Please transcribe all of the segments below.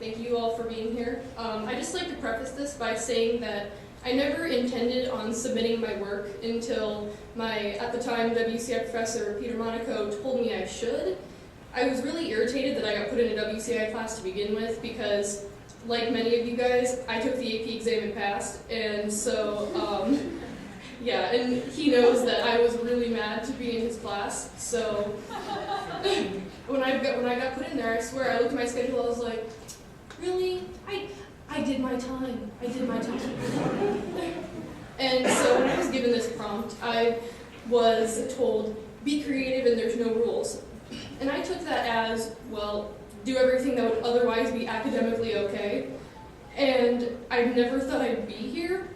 Thank you all for being here. I'd just like to preface this by saying that I never intended on submitting my work until my, at the time, WCI professor, Peter Monaco, told me I should. I was really irritated that I got put in a WCI class to begin with because, like many of you guys, I took the AP exam and passed, and so, yeah, and he knows that I was really mad to be in his class, so when I got put in there, I swear, I looked at my schedule, I was like, really? I did my time. I did my time. And so when I was given this prompt, I was told, be creative and there's no rules. And I took that as, well, do everything that would otherwise be academically okay. And I never thought I'd be here.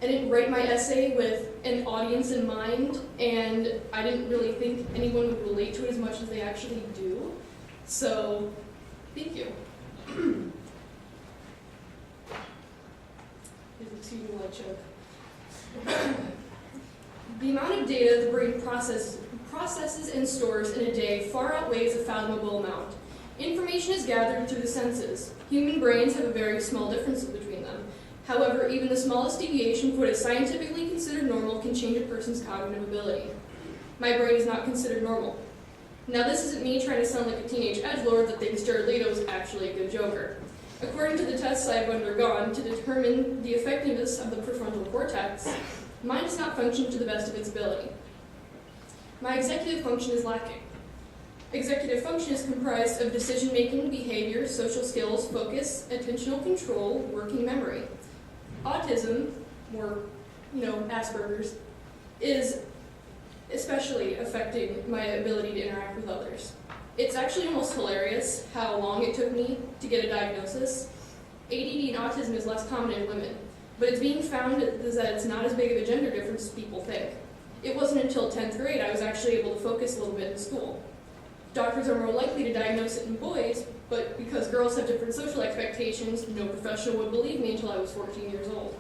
I didn't write my essay with an audience in mind, and I didn't really think anyone would relate to it as much as they actually do. So, thank you. Excuse me while I choke. The amount of data the brain processes and stores in a day far outweighs a fathomable amount. Information is gathered through the senses. Human brains have a very small difference between them. However, even the smallest deviation from what is scientifically considered normal can change a person's cognitive ability. My brain is not considered normal. Now, this isn't me trying to sound like a teenage edgelord that thinks Jared Leto is actually a good Joker. According to the tests I've undergone to determine the effectiveness of the prefrontal cortex, mine does not function to the best of its ability. My executive function is lacking. Executive function is comprised of decision-making, behavior, social skills, focus, attentional control, working memory. Autism, or, Asperger's, is especially affecting my ability to interact with others. It's actually almost hilarious how long it took me to get a diagnosis. ADD and autism is less common in women, but it's being found that it's not as big of a gender difference as people think. It wasn't until 10th grade I was actually able to focus a little bit in school. Doctors are more likely to diagnose it in boys, but because girls have different social expectations, no professional would believe me until I was 14 years old.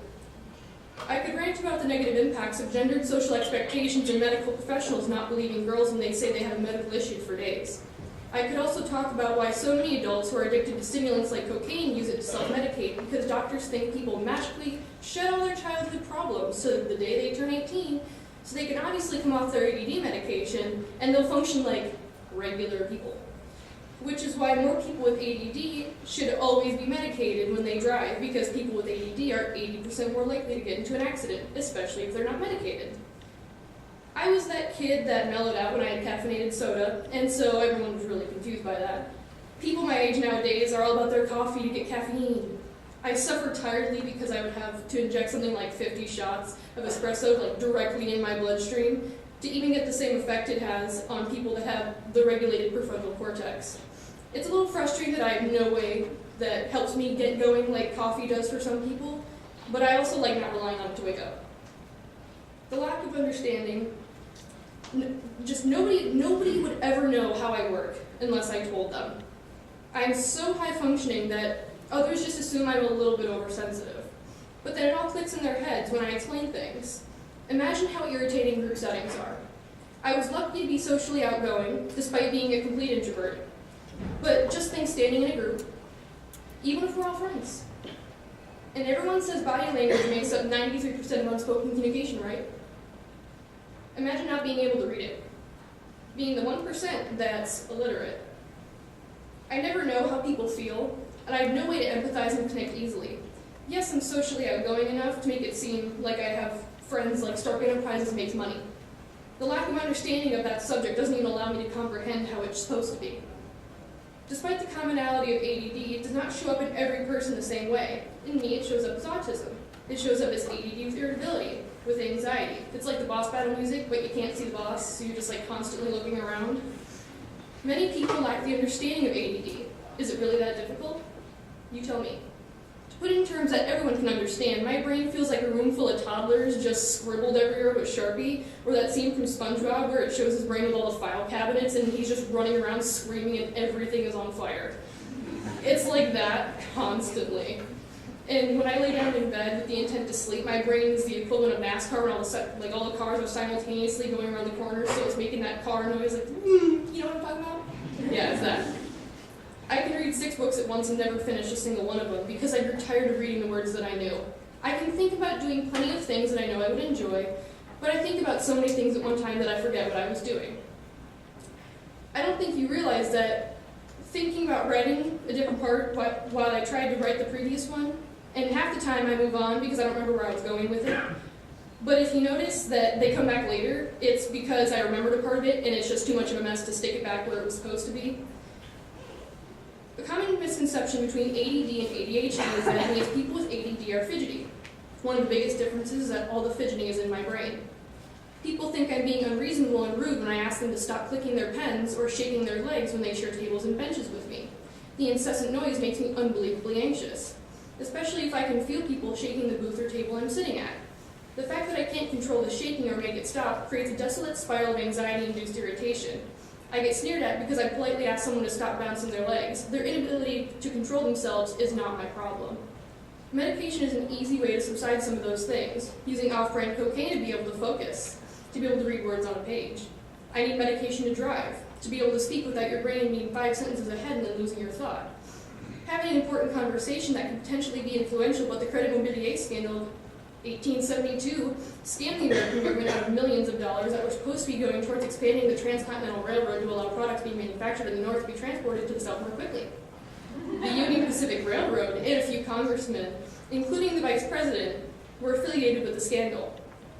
I could rant about the negative impacts of gendered social expectations and medical professionals not believing girls when they say they have a medical issue for days. I could also talk about why so many adults who are addicted to stimulants like cocaine use it to self-medicate because doctors think people magically shed all their childhood problems so that the day they turn 18, so they can obviously come off their ADD medication and they'll function like regular people. Which is why more people with ADD should always be medicated when they drive, because people with ADD are 80% more likely to get into an accident, especially if they're not medicated. I was that kid that mellowed out when I had caffeinated soda, and so everyone was really confused by that. People my age nowadays are all about their coffee to get caffeine. I suffered tiredly because I would have to inject something like 50 shots of espresso directly in my bloodstream to even get the same effect it has on people that have the regulated prefrontal cortex. It's a little frustrating that I have no way that helps me get going like coffee does for some people, but I also like not relying on it to wake up. The lack of understanding, just nobody would ever know how I work unless I told them. I'm so high functioning that others just assume I'm a little bit oversensitive. But then it all clicks in their heads when I explain things. Imagine how irritating group settings are. I was lucky to be socially outgoing, despite being a complete introvert. But just think standing in a group, even if we're all friends. And everyone says body language makes up 93% of unspoken communication, right? Imagine not being able to read it. Being the 1% that's illiterate. I never know how people feel, and I have no way to empathize and connect easily. Yes, I'm socially outgoing enough to make it seem like I have friends like Stark Enterprises makes money. The lack of understanding of that subject doesn't even allow me to comprehend how it's supposed to be. Despite the commonality of ADD, it does not show up in every person the same way. In me, it shows up as autism. It shows up as ADD with irritability, with anxiety. It's like the boss battle music, but you can't see the boss, so you're just constantly looking around. Many people lack the understanding of ADD. Is it really that difficult? You tell me. To put it in terms that everyone can understand, my brain feels like a room full of toddlers just scribbled everywhere with Sharpie, or that scene from SpongeBob where it shows his brain with all the file cabinets and he's just running around screaming and everything is on fire. It's like that constantly. And when I lay down in bed with the intent to sleep, my brain is the equivalent of NASCAR when all the cars are simultaneously going around the corners, so it's making that car noise you know what I'm talking about? Yeah, it's that. I can read 6 books at once and never finished a single one of them because I grew tired of reading the words that I knew. I can think about doing plenty of things that I know I would enjoy, but I think about so many things at one time that I forget what I was doing. I don't think you realize that thinking about writing a different part while I tried to write the previous one, and half the time I move on because I don't remember where I was going with it. But if you notice that they come back later, it's because I remembered a part of it and it's just too much of a mess to stick it back where it was supposed to be. A common misconception between ADD and ADHD is that it means people with ADD are fidgety. One of the biggest differences is that all the fidgeting is in my brain. People think I'm being unreasonable and rude when I ask them to stop clicking their pens or shaking their legs when they share tables and benches with me. The incessant noise makes me unbelievably anxious, especially if I can feel people shaking the booth or table I'm sitting at. The fact that I can't control the shaking or make it stop creates a desolate spiral of anxiety-induced irritation. I get sneered at because I politely ask someone to stop bouncing their legs. Their inability to control themselves is not my problem. Medication is an easy way to subside some of those things, using off-brand cocaine to be able to focus, to be able to read words on a page. I need medication to drive, to be able to speak without your brain being 5 sentences ahead and then losing your thought. Having an important conversation that could potentially be influential, but the credit mobilier scandal of 1872 scammed the American government out of millions of dollars that were supposed to be going towards expanding the transcontinental railroad to allow products being manufactured in the north to be transported to the south more quickly. The Union Pacific Railroad and a few congressmen, including the vice president, were affiliated with the scandal.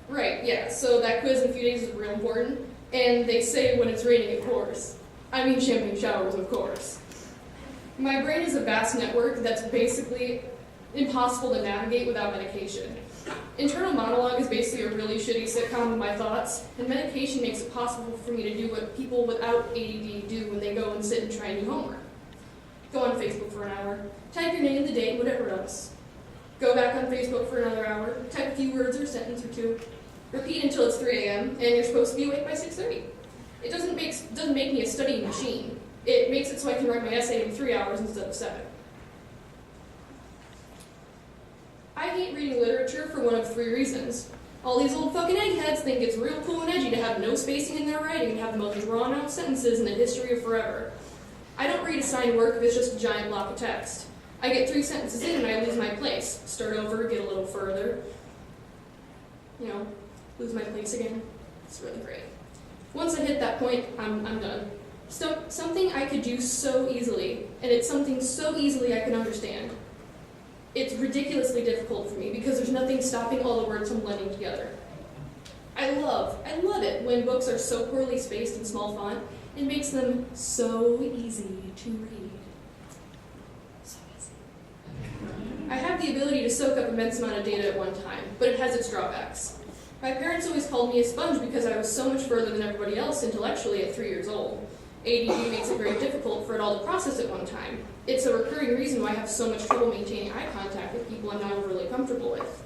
Right, yeah, so that quiz in a few days is real important, and they say when it's raining it pours. I mean champagne showers, of course. My brain is a vast network that's basically impossible to navigate without medication. Internal monologue is basically a really shitty sitcom of my thoughts, and medication makes it possible for me to do what people without ADD do when they go and sit and try and do homework. Go on Facebook for an hour, type your name, the date, whatever else. Go back on Facebook for another hour, type a few words or a sentence or two. Repeat until it's 3 a.m., and you're supposed to be awake by 6:30. It doesn't make me a studying machine. It makes it so I can write my essay in 3 hours instead of 7. I hate reading literature for one of 3 reasons. All these old fucking eggheads think it's real cool and edgy to have no spacing in their writing and have the most drawn-out sentences in the history of forever. I don't read assigned work if it's just a giant block of text. I get 3 sentences in and I lose my place. Start over, get a little further. Lose my place again. It's really great. Once I hit that point, I'm done. So, something I could do so easily, and it's something so easily I can understand. It's ridiculously difficult for me because there's nothing stopping all the words from blending together. I love it when books are so poorly spaced in small font. It makes them so easy to read. So easy. I have the ability to soak up immense amount of data at one time, but it has its drawbacks. My parents always called me a sponge because I was so much further than everybody else intellectually at 3 years old. ADD makes it very difficult for it all to process at one time. It's a recurring reason why I have so much trouble maintaining eye contact with people I'm not overly comfortable with.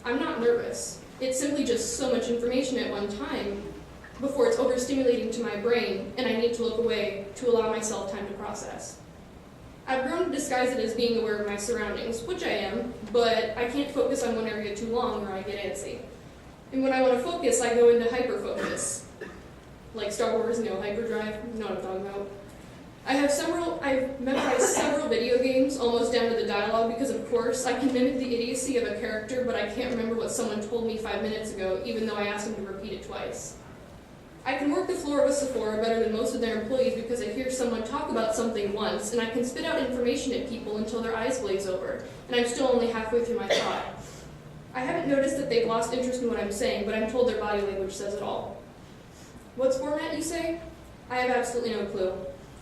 I'm not nervous. It's simply just so much information at one time before it's overstimulating to my brain, and I need to look away to allow myself time to process. I've grown to disguise it as being aware of my surroundings, which I am, but I can't focus on one area too long or I get antsy. And when I want to focus, I go into hyper-focus. Like Star Wars, hyperdrive, you know what I'm talking about. I've memorized several video games, almost down to the dialogue, because of course, I can mimic the idiocy of a character, but I can't remember what someone told me 5 minutes ago, even though I asked them to repeat it twice. I can work the floor of a Sephora better than most of their employees because I hear someone talk about something once, and I can spit out information at people until their eyes glaze over, and I'm still only halfway through my thought. I haven't noticed that they've lost interest in what I'm saying, but I'm told their body language says it all. What's format, you say? I have absolutely no clue.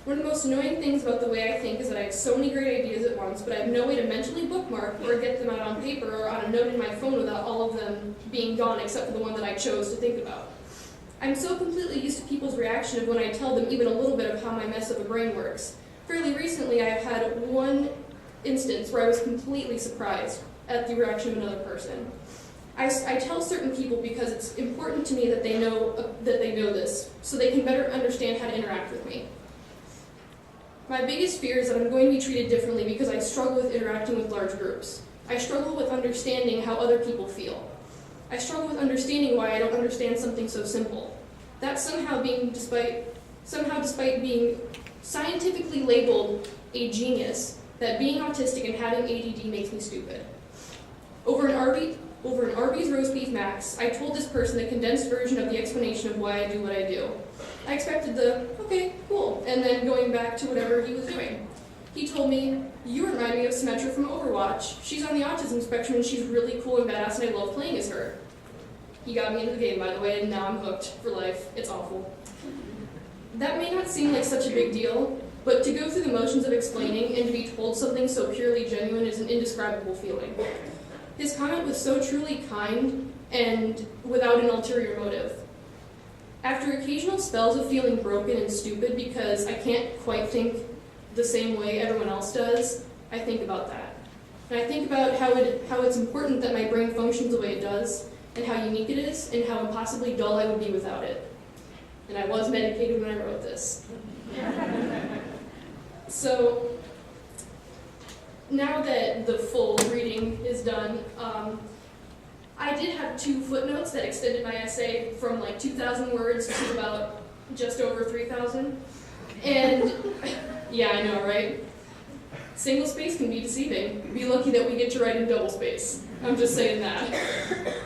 One of the most annoying things about the way I think is that I have so many great ideas at once, but I have no way to mentally bookmark or get them out on paper or on a note in my phone without all of them being gone except for the one that I chose to think about. I'm so completely used to people's reaction of when I tell them even a little bit of how my mess of a brain works. Fairly recently, I've had one instance where I was completely surprised at the reaction of another person. I tell certain people because it's important to me that they know this, so they can better understand how to interact with me. My biggest fear is that I'm going to be treated differently because I struggle with interacting with large groups. I struggle with understanding how other people feel. I struggle with understanding why I don't understand something so simple. That despite being scientifically labeled a genius, that being autistic and having ADD makes me stupid. Over an Arby's roast beef max, I told this person the condensed version of the explanation of why I do what I do. I expected the, okay, cool, and then going back to whatever he was doing. He told me, you remind me of Symmetra from Overwatch. She's on the autism spectrum and she's really cool and badass and I love playing as her. He got me into the game, by the way, and now I'm hooked for life. It's awful. That may not seem like such a big deal, but to go through the motions of explaining and to be told something so purely genuine is an indescribable feeling. His comment was so truly kind and without an ulterior motive. After occasional spells of feeling broken and stupid because I can't quite think the same way everyone else does, I think about that. And I think about how it's important that my brain functions the way it does, and how unique it is, and how impossibly dull I would be without it. And I was medicated when I wrote this. So, now that the full reading is done, I did have 2 footnotes that extended my essay from like 2,000 words to about just over 3,000. And, yeah, I know, right? Single space can be deceiving. Be lucky that we get to write in double space. I'm just saying that.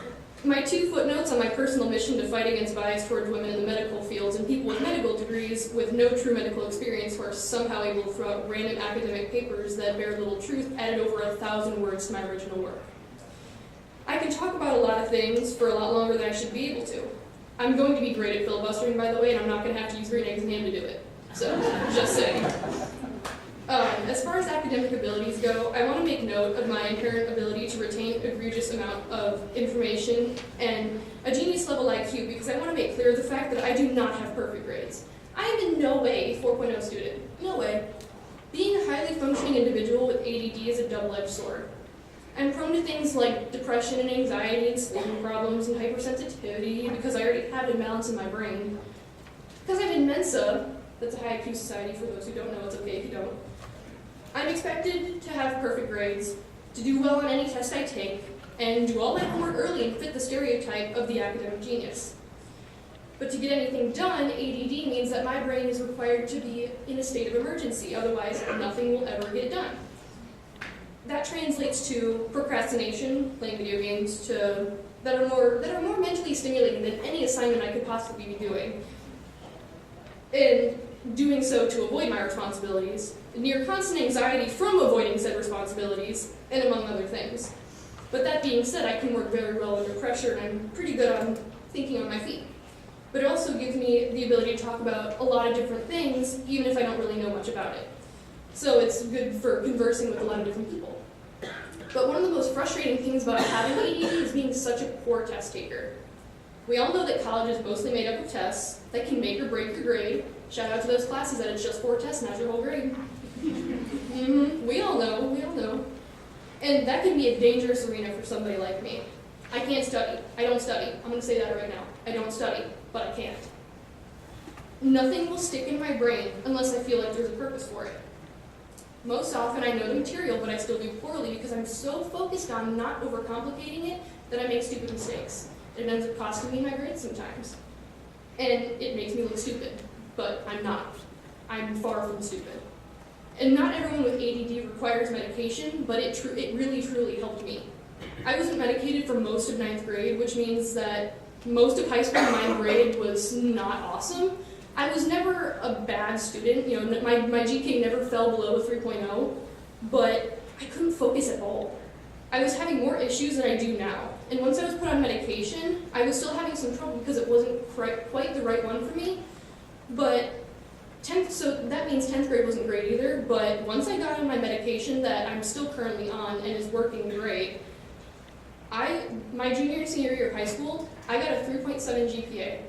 My 2 footnotes on my personal mission to fight against bias towards women in the medical fields and people with medical degrees with no true medical experience who are somehow able to throw out random academic papers that bear little truth added over 1,000 words to my original work. I can talk about a lot of things for a lot longer than I should be able to. I'm going to be great at filibustering, by the way, and I'm not going to have to use green eggs and ham to do it. So, just saying. As far as academic abilities go, I want to make note of my inherent ability to retain egregious amount of information and a genius level IQ because I want to make clear the fact that I do not have perfect grades. I am in no way a 4.0 student. No way. Being a highly functioning individual with ADD is a double-edged sword. I'm prone to things like depression and anxiety and sleeping problems and hypersensitivity because I already have imbalance in my brain. Because I'm in Mensa, that's a high IQ society for those who don't know, it's okay if you don't. I'm expected to have perfect grades, to do well on any test I take, and do all my homework early and fit the stereotype of the academic genius. But to get anything done, ADD means that my brain is required to be in a state of emergency, otherwise nothing will ever get done. That translates to procrastination, playing video games, that are more mentally stimulating than any assignment I could possibly be doing. And doing so to avoid my responsibilities, near constant anxiety from avoiding said responsibilities, and among other things. But that being said, I can work very well under pressure, and I'm pretty good on thinking on my feet. But it also gives me the ability to talk about a lot of different things, even if I don't really know much about it. So it's good for conversing with a lot of different people. But one of the most frustrating things about having ADD is being such a poor test taker. We all know that college is mostly made up of tests that can make or break your grade. Shout out to those classes that it's just 4 tests and that's your whole grade. We all know. And that can be a dangerous arena for somebody like me. I can't study. I don't study. I'm going to say that right now. I don't study, but I can't. Nothing will stick in my brain unless I feel like there's a purpose for it. Most often I know the material, but I still do poorly because I'm so focused on not overcomplicating it that I make stupid mistakes. It ends up costing me my grades sometimes. And it makes me look stupid, but I'm not. I'm far from stupid. And not everyone with ADD requires medication, but it really, truly helped me. I wasn't medicated for most of 9th grade, which means that most of high school my grade was not awesome. I was never a bad student, my GPA never fell below a 3.0, but I couldn't focus at all. I was having more issues than I do now. And once I was put on medication, I was still having some trouble because it wasn't quite the right one for me. But so that means 10th grade wasn't great either, but once I got on my medication that I'm still currently on and is working great, my junior and senior year of high school, I got a 3.7 GPA.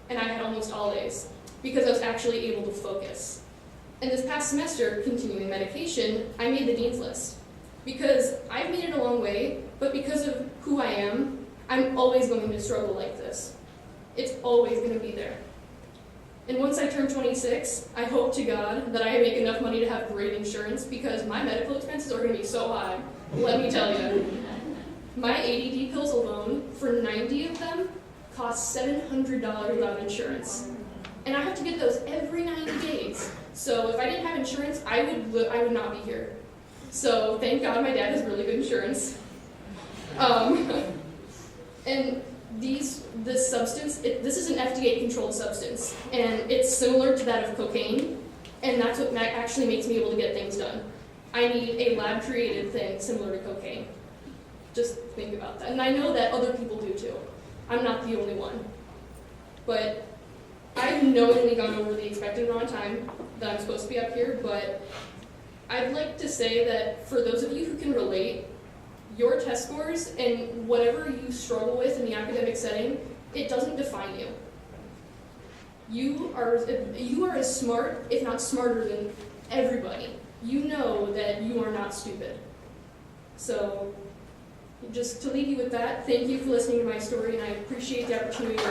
And I had almost all A's because I was actually able to focus. And this past semester, continuing medication, I made the dean's list. Because I've made it a long way, but because of who I am, I'm always going to struggle like this. It's always going to be there. And once I turn 26, I hope to God that I make enough money to have great insurance because my medical expenses are going to be so high. Let me tell you. My ADD pills alone, for 90 of them, cost $700 without insurance. And I have to get those every 90 days. So if I didn't have insurance, I would not be here. So thank God my dad has really good insurance. And this substance, this is an FDA-controlled substance, and it's similar to that of cocaine, and that's what actually makes me able to get things done. I need a lab-created thing similar to cocaine. Just think about that. And I know that other people do too. I'm not the only one. But I've knowingly gone over the expected amount of time that I'm supposed to be up here, but I'd like to say that for those of you who can relate, your test scores and whatever you struggle with in the academic setting, it doesn't define you. You are as smart, if not smarter than everybody. You know that you are not stupid. So, just to leave you with that, thank you for listening to my story, and I appreciate the opportunity to